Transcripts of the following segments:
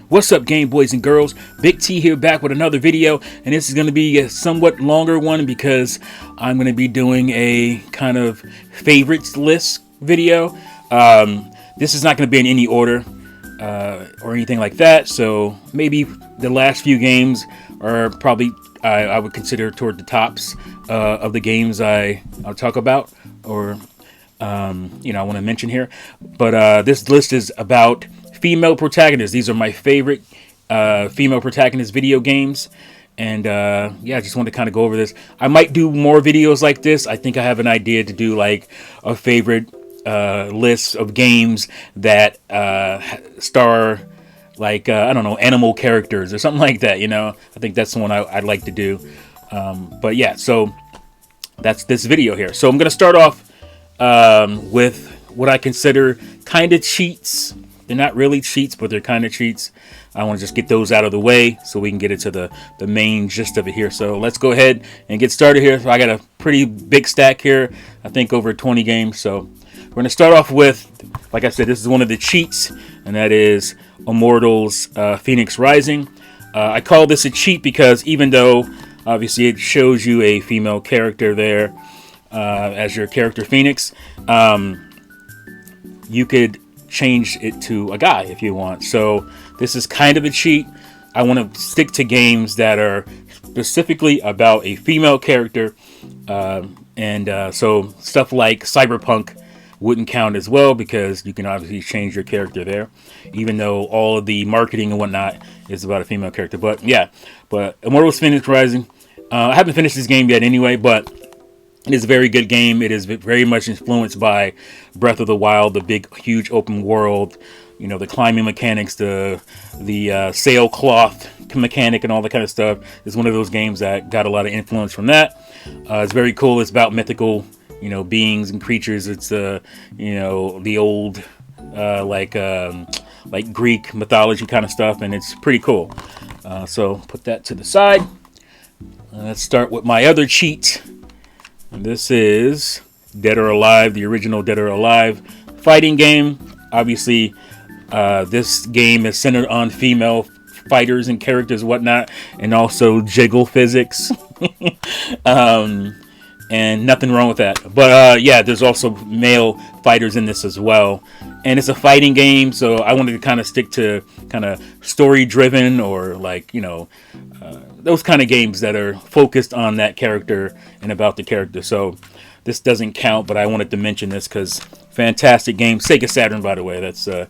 What's up, Game Boys and Girls? Big T here, back with another video, and this is going to be a somewhat longer one because I'm going to be doing a kind of favorites list video. This is not going to be in any order or anything like that, so maybe the last few games are probably I would consider toward the tops of the games I'll talk about or I want to mention here. But this list is about female protagonists. These are my favorite female protagonist video games. And I just want to kind of go over this. I might do more videos like this. I think I have an idea to do like a favorite list of games that star like, I don't know, animal characters or something like that. I think that's the one I'd like to do. But yeah, so that's this video here. So I'm going to start off with what I consider kind of cheats. They're not really cheats, but they're kind of cheats. I want to just get those out of the way so we can get into the main gist of it here. So let's go ahead and get started here. So I got a pretty big stack here, I think over 20 games. So we're going to start off with, like I said, this is one of the cheats, and that is Immortals Phoenix Rising. I call this a cheat because even though obviously it shows you a female character there as your character Phoenix, you could change it to a guy if you want. So this is kind of a cheat. I want to stick to games that are specifically about a female character, so stuff like Cyberpunk wouldn't count as well because you can obviously change your character there, even though all of the marketing and whatnot is about a female character. But Immortals Phoenix Rising, I haven't finished this game yet anyway, but it is a very good game. It is very much influenced by Breath of the Wild, the big, huge open world, the climbing mechanics, the sailcloth mechanic, and all that kind of stuff. It's one of those games that got a lot of influence from that. It's very cool. It's about mythical, beings and creatures. It's the old like Greek mythology kind of stuff, and it's pretty cool. So put that to the side. Let's start with my other cheat. This is Dead or Alive, the original Dead or Alive fighting game. Obviously, this game is centered on female fighters and characters and whatnot, and also jiggle physics. And nothing wrong with that. But there's also male fighters in this as well. And it's a fighting game, so I wanted to kind of stick to kind of story-driven or like, those kind of games that are focused on that character and about the character. So this doesn't count, but I wanted to mention this because fantastic game. Sega Saturn, by the way. That's the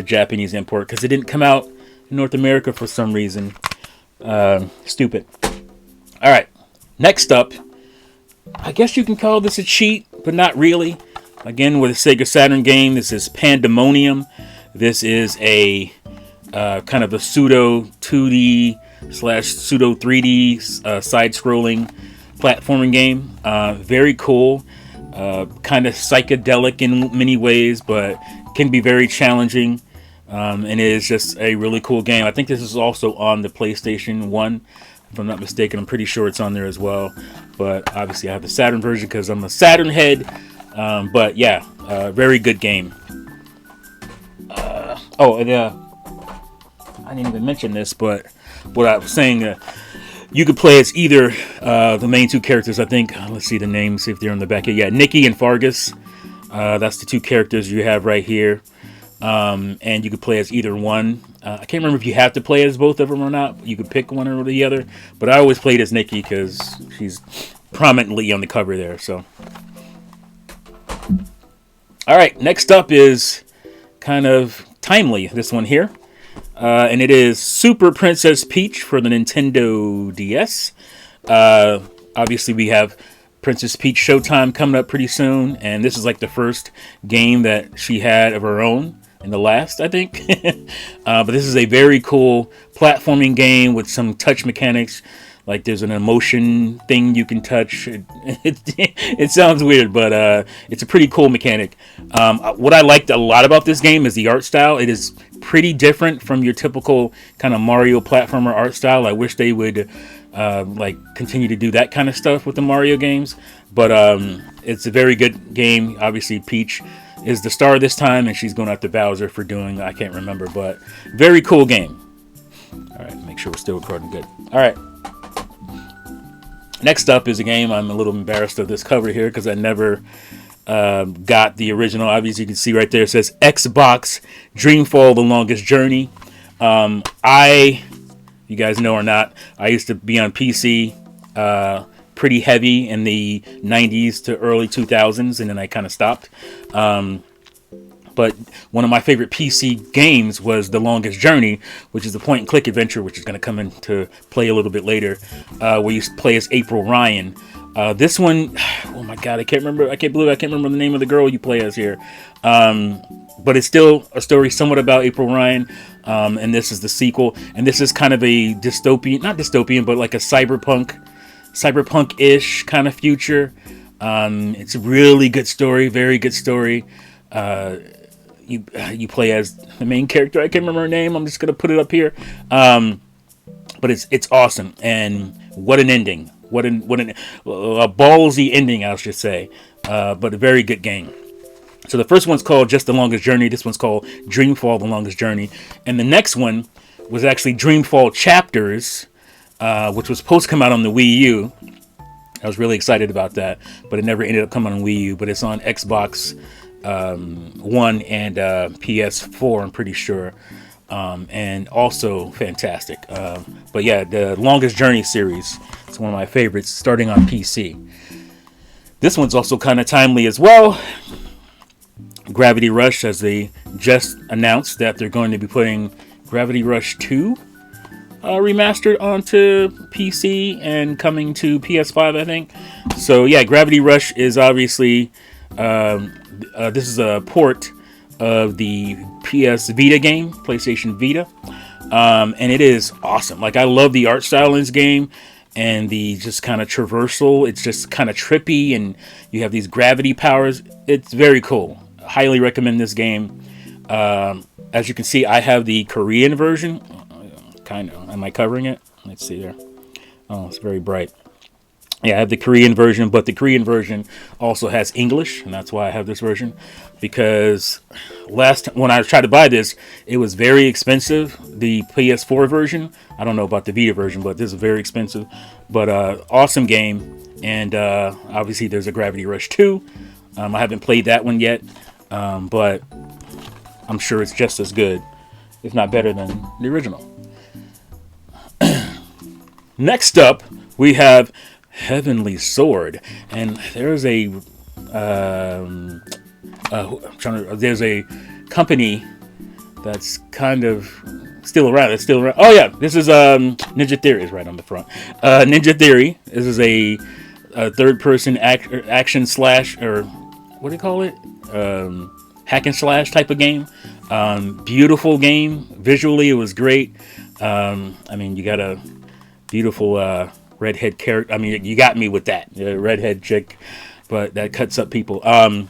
Japanese import because it didn't come out in North America for some reason. Stupid. All right, next up, I guess you can call this a cheat, but not really. Again, with a Sega Saturn game, this is Pandemonium. This is a kind of a pseudo 2D / pseudo 3D side-scrolling platforming game. Very cool. Kind of psychedelic in many ways, but can be very challenging. And it is just a really cool game. I think this is also on the PlayStation 1. If I'm not mistaken, I'm pretty sure it's on there as well. But obviously I have the Saturn version because I'm a Saturn head. Very good game. I didn't even mention this, but what I was saying, you could play as either the main two characters, I think. Let's see the names, see if they're on the back here. Yeah, Nikki and Fargus. That's the two characters you have right here. And you could play as either one. I can't remember if you have to play as both of them or not. You could pick one or the other. But I always played as Nikki because she's prominently on the cover there. So, all right, next up is kind of timely, this one here. And it is Super Princess Peach for the Nintendo DS. Obviously, we have Princess Peach Showtime coming up pretty soon. And this is like the first game that she had of her own. In the last, I think. But this is a very cool platforming game with some touch mechanics. Like there's an emotion thing you can touch. It sounds weird, but it's a pretty cool mechanic. What I liked a lot about this game is the art style. It is pretty different from your typical kind of Mario platformer art style. I wish they would continue to do that kind of stuff with the Mario games. But it's a very good game. Obviously, Peach is the star this time, and she's going after Bowser for doing, I can't remember, but very cool game. All right, make sure we're still recording good. All right. Next up is a game. I'm a little embarrassed of this cover here because I never got the original. Obviously, you can see right there it says Xbox Dreamfall: The Longest Journey. You guys know or not, I used to be on PC pretty heavy in the 90s to early 2000s, and then I kind of stopped. But one of my favorite PC games was The Longest Journey, which is a point-and-click adventure, which is going to come into play a little bit later, where you play as April Ryan. This one, oh my god, I can't remember the name of the girl you play as here. But it's still a story somewhat about April Ryan, and this is the sequel. And this is kind of a dystopian, not dystopian, but like a cyberpunk-ish kind of future. It's a really good story, very good story. You play as the main character. I can't remember her name. I'm just gonna put it up here. But it's awesome, and what an ending! What a ballsy ending, I should say. But a very good game. So the first one's called Just the Longest Journey. This one's called Dreamfall: The Longest Journey, and the next one was actually Dreamfall Chapters, which was supposed to come out on the Wii U. I was really excited about that, but it never ended up coming on Wii U. But it's on Xbox One and PS4, I'm pretty sure, and also fantastic. But yeah, the Longest Journey series is one of my favorites, starting on PC. This one's also kind of timely as well. Gravity Rush, as they just announced that they're going to be putting Gravity Rush 2 remastered onto PC and coming to PS5, I think. So yeah, Gravity Rush is obviously this is a port of the PS Vita game, PlayStation Vita, and it is awesome. Like, I love the art style in this game and the just kind of traversal. It's just kind of trippy, and you have these gravity powers. It's very cool. Highly recommend this game. As you can see, I have the Korean version. Kind of. Am I covering it? Let's see there. Oh, it's very bright. Yeah, I have the Korean version, but the Korean version also has English, and that's why I have this version. Because when I tried to buy this, it was very expensive. The PS4 version. I don't know about the Vita version, but this is very expensive. But awesome game, and obviously there's a Gravity Rush 2. I haven't played that one yet, but I'm sure it's just as good, if not better than the original. Next up, we have Heavenly Sword, and there's there's a company that's kind of still around. It's still around. Oh yeah, this is Ninja Theory is right on the front. Ninja Theory. This is a third-person action slash, or what do you call it? Hack and slash type of game. Beautiful game. Visually, it was great. I mean, you got a beautiful redhead character. I mean, you got me with that redhead chick, but that cuts up people. Yeah,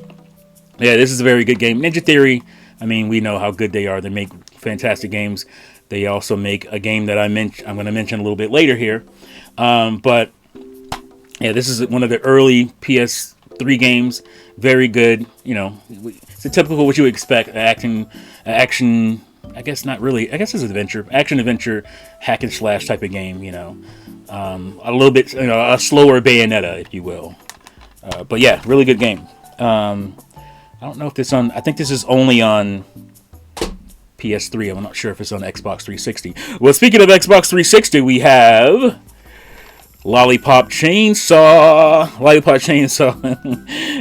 this is a very good game. Ninja Theory, I mean, we know how good they are. They make fantastic games. They also make a game that I'm going to mention a little bit later here. But yeah, this is one of the early PS3 games. Very good. You know, it's a typical what you would expect. Action. I guess not really. I guess it's an adventure, action-adventure, hack and slash type of game. You know, a little bit, a slower Bayonetta, if you will. But yeah, really good game. I don't know if this on. I think this is only on PS3. I'm not sure if it's on Xbox 360. Well, speaking of Xbox 360, we have Lollipop Chainsaw. Lollipop Chainsaw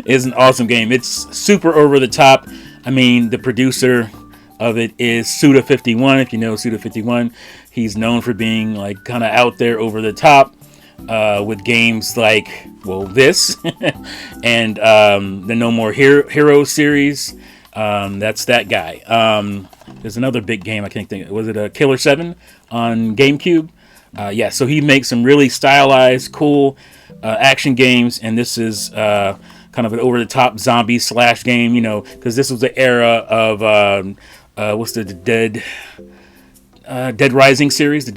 is an awesome game. It's super over the top. I mean, the producer of it is Suda51. If you know Suda51, he's known for being like kind of out there, over the top, with games like, well, this and the No More Heroes series. That's that guy. There's another big game, I can't think. Was it a Killer 7 on GameCube? Yeah, so he makes some really stylized, cool action games, and this is kind of an over-the-top zombie slash game, because this was the era of what's the Dead Rising series,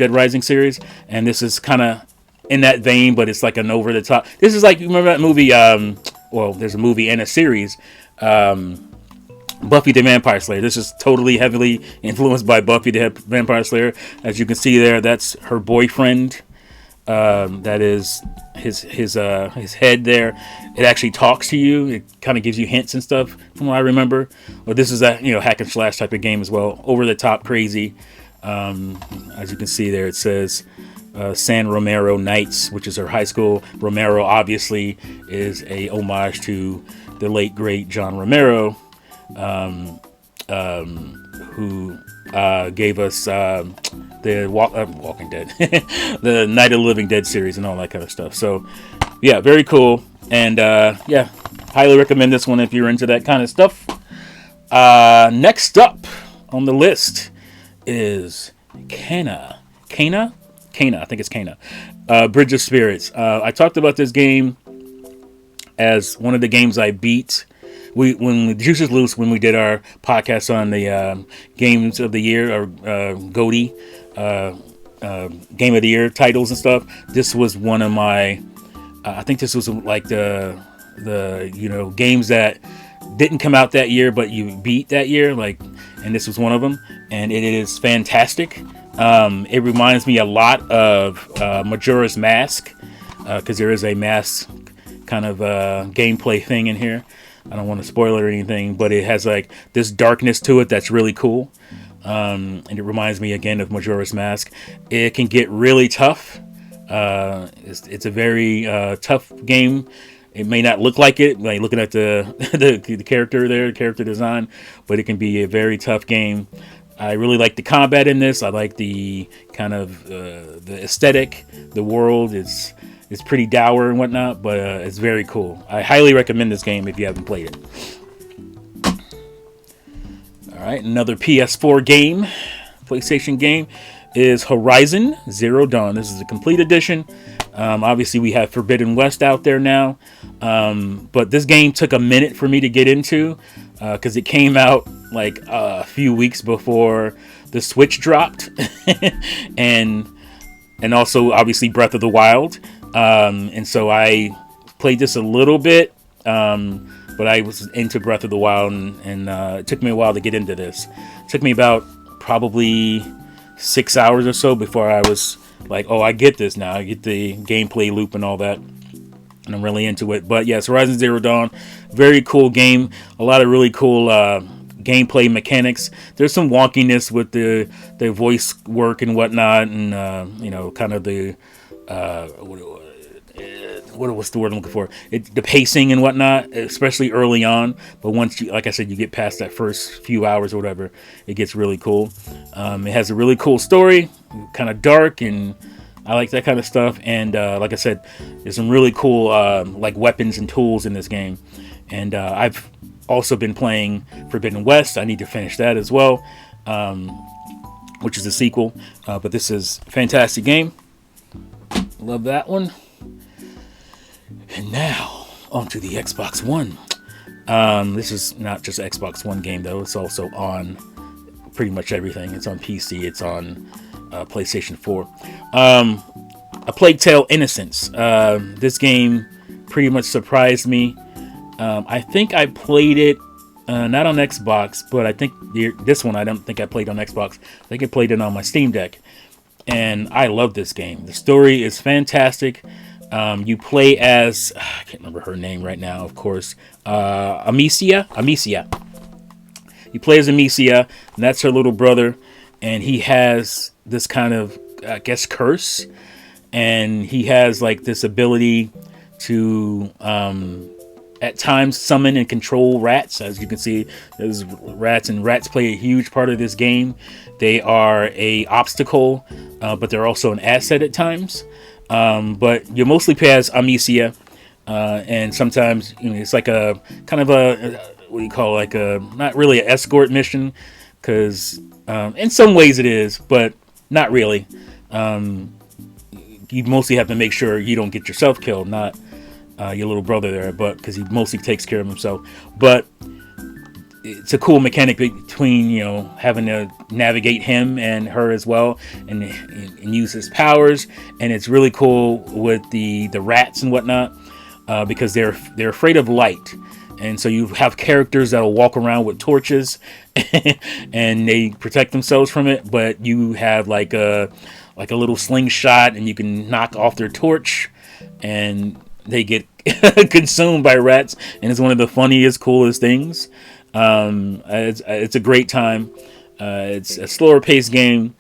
and this is kind of in that vein, but it's like an over-the-top. This is like, you remember that movie? Well, there's a movie and a series. Buffy the Vampire Slayer. This is totally heavily influenced by Buffy the Vampire Slayer. As you can see there, that's her boyfriend. That is his head there. It actually talks to you. It kind of gives you hints and stuff from what I remember. But this is a hack and slash type of game as well. Over the top crazy. As you can see there, it says San Romero Knights, which is her high school. Romero obviously is a homage to the late great John Romero, who gave us the Walking Dead, the Night of the Living Dead series and all that kind of stuff. So yeah, very cool. And yeah, highly recommend this one if you're into that kind of stuff. Next up on the list is Cana. I think it's Cana. Bridge of Spirits. I talked about this game as one of the games I beat. When the Juice is Loose, when we did our podcast on the games of the year, or GOTY, game of the year titles and stuff, this was one of my, I think this was like the games that didn't come out that year, but you beat that year, and this was one of them, and it is fantastic. It reminds me a lot of Majora's Mask, because there is a mask kind of gameplay thing in here. I don't want to spoil it or anything, but it has like this darkness to it that's really cool. And it reminds me again of Majora's Mask. It can get really tough. It's a very tough game. It may not look like it, like looking at the character there, the character design, but it can be a very tough game. I really like the combat in this. I like the kind of the aesthetic. The world is pretty dour and whatnot, but it's very cool. I highly recommend this game if you haven't played it. All right, another PS4 game, PlayStation game, is Horizon Zero Dawn. This is a complete edition. Obviously, we have Forbidden West out there now, but this game took a minute for me to get into because it came out like a few weeks before the Switch dropped, and also obviously Breath of the Wild. And so I played this a little bit, but I was into Breath of the Wild, and it took me a while to get into this. It took me about probably 6 hours or so before I was like, oh, I get this now. I get the gameplay loop and all that, and I'm really into it. But yes, Horizon Zero Dawn, very cool game. A lot of really cool gameplay mechanics. There's some wonkiness with the voice work and whatnot, and kind of the what's the word I'm looking for? The pacing and whatnot, especially early on. But once you, like I said, you get past that first few hours or whatever, it gets really cool. It has a really cool story, kind of dark, and I like that kind of stuff. And like I said, there's some really cool like weapons and tools in this game. And I've also been playing Forbidden West. I need to finish that as well, which is a sequel. But this is a fantastic game. Love that one. And now, onto the Xbox One. This is not just an Xbox One game, though. It's also on pretty much everything. It's on PC. It's on PlayStation 4. A Plague Tale: Innocence. This game pretty much surprised me. I think I played it, not on Xbox, but I think this one I don't think I played on Xbox. I think I played it on my Steam Deck. And I love this game. The story is fantastic. You play as, I can't remember her name right now, of course, Amicia. You play as Amicia, and that's her little brother, and he has this kind of, I guess, curse, and he has like this ability to at times summon and control rats. As you can see, there's rats, and rats play a huge part of this game. They are a obstacle, but they're also an asset at times. But you mostly play as Amicia, and sometimes it's like a kind of a what do you call, like a, not really an escort mission, because in some ways it is, but not really. You mostly have to make sure you don't get yourself killed, not your little brother there, but because he mostly takes care of himself. But it's a cool mechanic between, having to navigate him and her as well, and use his powers. And it's really cool with the rats and whatnot, because they're afraid of light. And so you have characters that'll walk around with torches and they protect themselves from it, but you have like a little slingshot and you can knock off their torch and they get consumed by rats, and it's one of the funniest, coolest things. It's a great time. It's a slower paced game,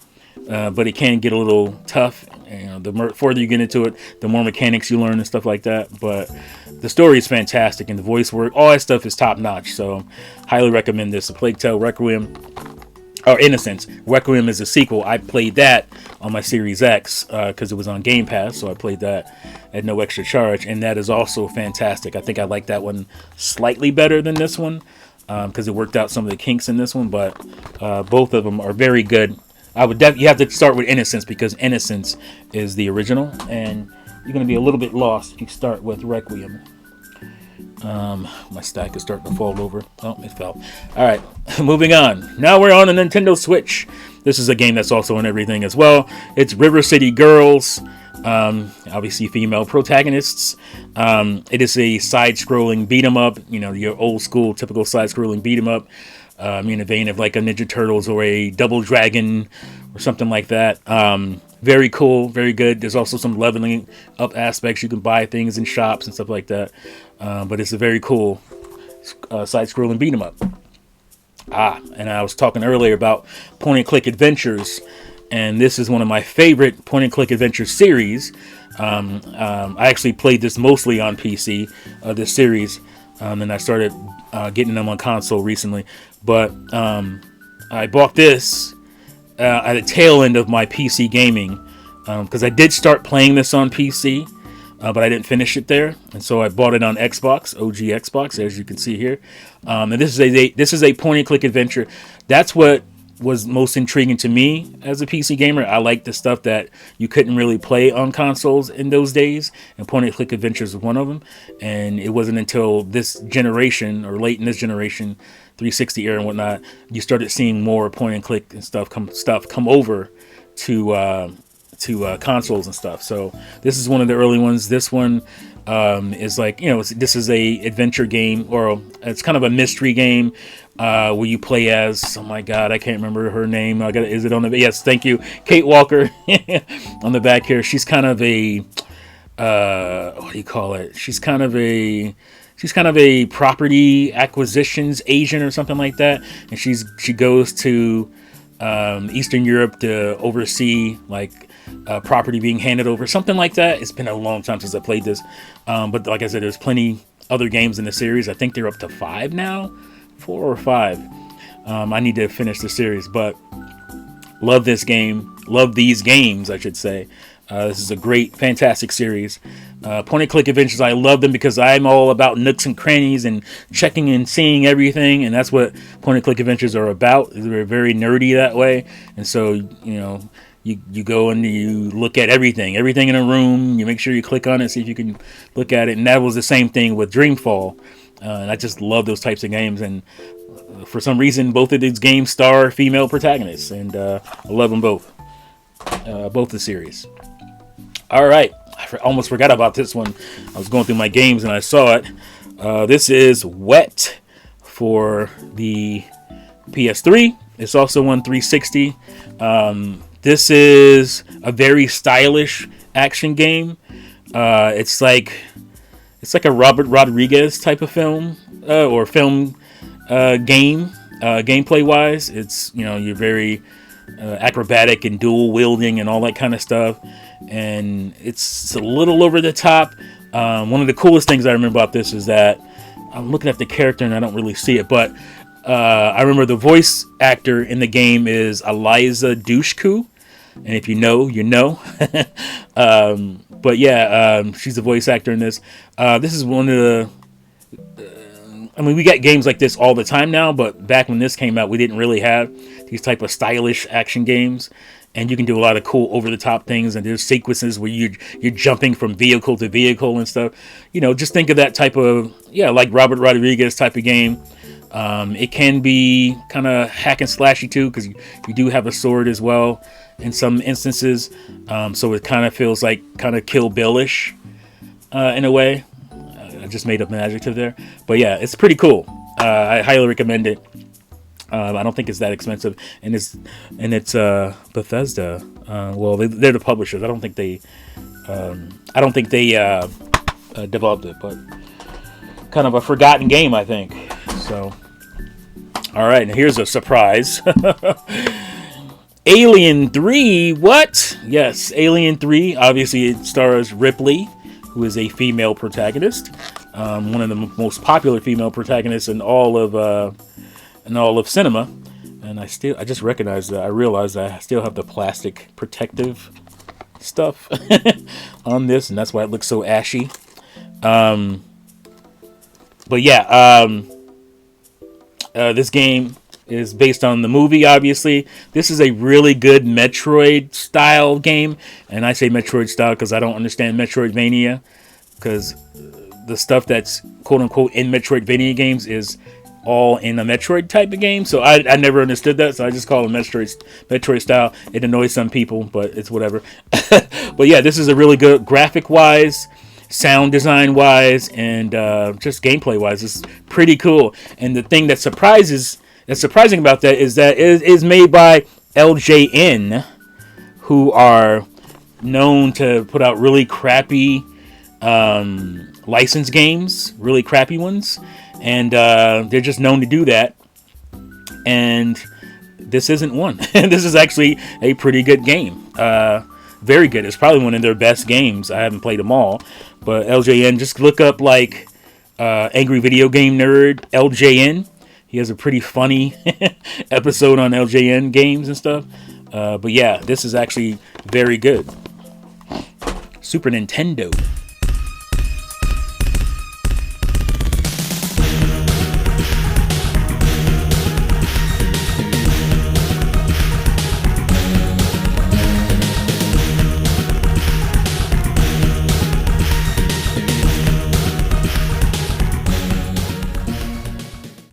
but it can get a little tough. You know, the further you get into it, the more mechanics you learn and stuff like that. But the story is fantastic, and the voice work, all that stuff is top notch. So, highly recommend this. A Plague Tale Requiem, or Innocence. Requiem is a sequel. I played that on my Series X because it was on Game Pass, so I played that at no extra charge, and that is also fantastic. I think I like that one slightly better than this one because it worked out some of the kinks in this one, but both of them are very good. You have to start with Innocence because Innocence is the original, and you're going to be a little bit lost if you start with Requiem. My stack is starting to fall over. Oh, it fell. All right, moving on. Now we're on a Nintendo Switch. This is a game that's also on everything as well. It's River City Girls. Obviously female protagonists. It is a side-scrolling beat-em-up. You know, your old-school, typical side-scrolling beat-em-up. In the vein of like a Ninja Turtles or a Double Dragon or something like that. Very cool, very good. There's also some leveling up aspects. You can buy things in shops and stuff like that. But it's a very cool side-scrolling beat 'em up. And I was talking earlier about point-and-click adventures, and this is one of my favorite point-and-click adventure series. I actually played this mostly on PC, this series, and I started getting them on console recently. But I bought this at the tail end of my PC gaming because I did start playing this on PC, but I didn't finish it there, and so I bought it on Xbox, OG Xbox, as you can see here. And this is a point-and-click adventure. That's what was most intriguing to me as a PC gamer. I like the stuff that you couldn't really play on consoles in those days, and point-and-click adventures was one of them. And it wasn't until this generation, or late in this generation, 360 era and whatnot, you started seeing more point-and-click and stuff come over to consoles and stuff. So this is one of the early ones. This one is like, this is a adventure game, or it's kind of a mystery game where you play as, oh my god, I can't remember her name. Is it on the, yes, thank you, Kate Walker on the back here. She's kind of a what do you call it? She's kind of a property acquisitions agent or something like that, and she goes to Eastern Europe to oversee like property being handed over, something like that. It's been a long time since I played this, but like I said, there's plenty other games in the series. I think they're up to 5 now, 4 or 5. I need to finish the series, but love this game. Love these games, I should say. This is a great, fantastic series. Point-and-click adventures, I love them because I'm all about nooks and crannies and checking and seeing everything, and that's what point-and-click adventures are about. They're very nerdy that way, and so, you go and you look at everything in a room, you make sure you click on it, see if you can look at it, and that was the same thing with Dreamfall, and I just love those types of games, and for some reason, both of these games star female protagonists, and I love them both the series. All right, I almost forgot about this one. I was going through my games and I saw it. This is Wet for the PS3. It's also on 360. This is a very stylish action game. It's like a Robert Rodriguez type of film or film game. Gameplay wise, it's you're very acrobatic and dual wielding and all that kind of stuff, and it's a little over the top. One of the coolest things I remember about this is that I'm looking at the character and I don't really see it, but I remember the voice actor in the game is Eliza Dushku, and if you know, you know. But yeah, she's the voice actor in this. This is one of the we get games like this all the time now, but back when this came out, we didn't really have these type of stylish action games, and you can do a lot of cool over-the-top things, and there's sequences where you're jumping from vehicle to vehicle and stuff. Just think of that type of, like Robert Rodriguez type of game. It can be kind of hack and slashy too, because you do have a sword as well in some instances, so it kind of feels like kind of Kill Bill-ish in a way. just made up an adjective there. But yeah, it's pretty cool. I highly recommend it. I don't think it's that expensive, and it's Bethesda. Well, they're the publishers. I don't think they developed it, but kind of a forgotten game, I think. So, all right, and here's a surprise. Alien 3, what? Yes, Alien 3. Obviously, it stars Ripley, who is a female protagonist. One of the most popular female protagonists in all of cinema. And I just realized that I still have the plastic protective stuff on this, and that's why it looks so ashy. But yeah, this game is based on the movie, obviously. This is a really good Metroid style game, and I say Metroid style because I don't understand Metroidvania, because the stuff that's quote unquote in Metroidvania games is all in a Metroid type of game, so I never understood that, so I just call it Metroid style. It annoys some people, but it's whatever. But yeah, this is a really good graphic wise, sound design wise, and just gameplay wise. It's pretty cool. And the thing that's surprising about that is that it is made by LJN, who are known to put out really crappy licensed games, really crappy ones. And they're just known to do that. And this isn't one. This is actually a pretty good game. Very good. It's probably one of their best games. I haven't played them all. But LJN, just look up like Angry Video Game Nerd LJN. He has a pretty funny episode on LJN games and stuff. But yeah, this is actually very good. Super Nintendo.